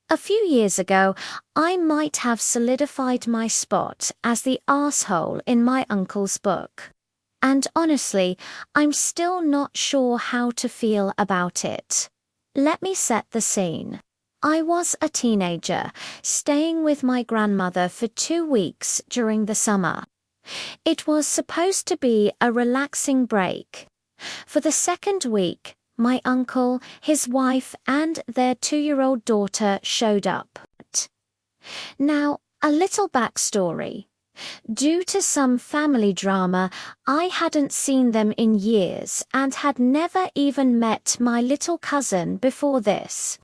A few years ago, I might have solidified my spot as the arsehole in my uncle's book. And honestly, I'm still not sure how to feel about it. Let me set the scene. I was a teenager, staying with my grandmother for 2 weeks during the summer. It was supposed to be a relaxing break. For the second week, my uncle, his wife, and their 2-year-old daughter showed up. Now, a little backstory. Due to some family drama, I hadn't seen them in years and had never even met my little cousin before this.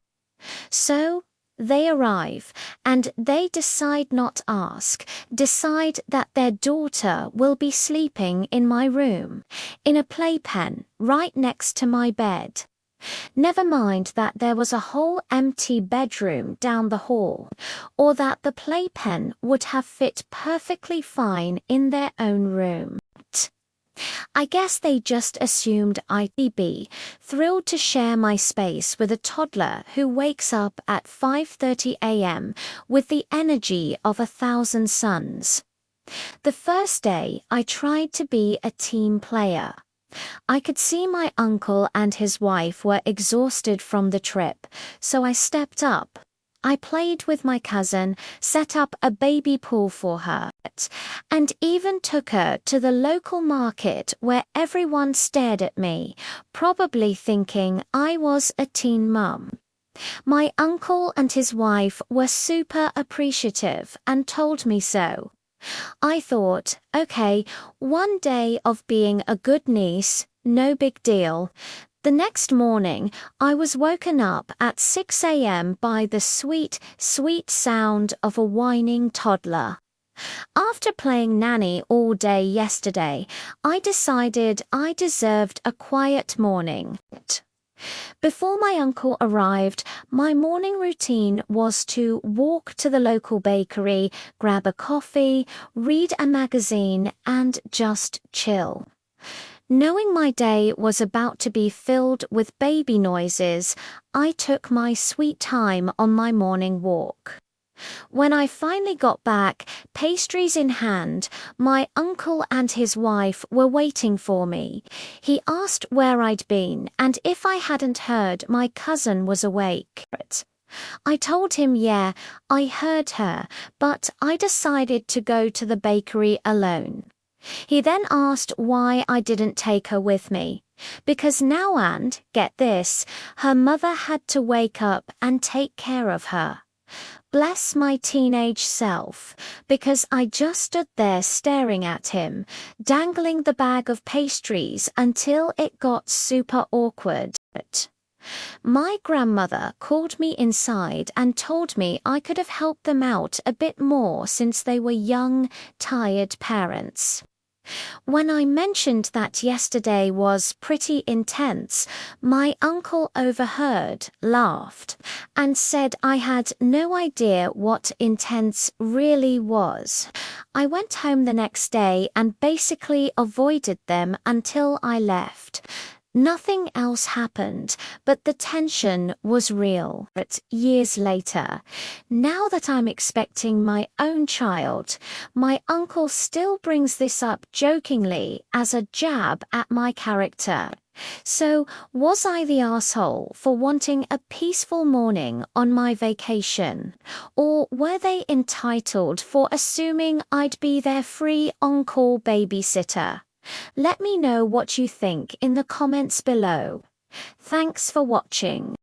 So, they arrive, and they decide that their daughter will be sleeping in my room, in a playpen right next to my bed. Never mind that there was a whole empty bedroom down the hall, or that the playpen would have fit perfectly fine in their own room. I guess they just assumed I'd be thrilled to share my space with a toddler who wakes up at 5:30 a.m. with the energy of 1,000 suns. The first day, I tried to be a team player. I could see my uncle and his wife were exhausted from the trip, so I stepped up. I played with my cousin, set up a baby pool for her, and even took her to the local market where everyone stared at me, probably thinking I was a teen mum. My uncle and his wife were super appreciative and told me so. I thought, okay, one day of being a good niece, no big deal. The next morning, I was woken up at 6 a.m. by the sweet, sweet sound of a whining toddler. After playing nanny all day yesterday, I decided I deserved a quiet morning. Before my uncle arrived, my morning routine was to walk to the local bakery, grab a coffee, read a magazine, and just chill. Knowing my day was about to be filled with baby noises, I took my sweet time on my morning walk. When I finally got back, pastries in hand, my uncle and his wife were waiting for me. He asked where I'd been and if I hadn't heard my cousin was awake. I told him yeah, I heard her, but I decided to go to the bakery alone. He then asked why I didn't take her with me. Because now and, get this, her mother had to wake up and take care of her. Bless my teenage self, because I just stood there staring at him, dangling the bag of pastries until it got super awkward. My grandmother called me inside and told me I could have helped them out a bit more since they were young, tired parents. When I mentioned that yesterday was pretty intense, my uncle overheard, laughed, and said I had no idea what intense really was. I went home the next day and basically avoided them until I left. Nothing else happened, but the tension was real. But years later, now that I'm expecting my own child, my uncle still brings this up jokingly as a jab at my character. So, was I the asshole for wanting a peaceful morning on my vacation? Or were they entitled for assuming I'd be their free on-call babysitter? Let me know what you think in the comments below. Thanks for watching.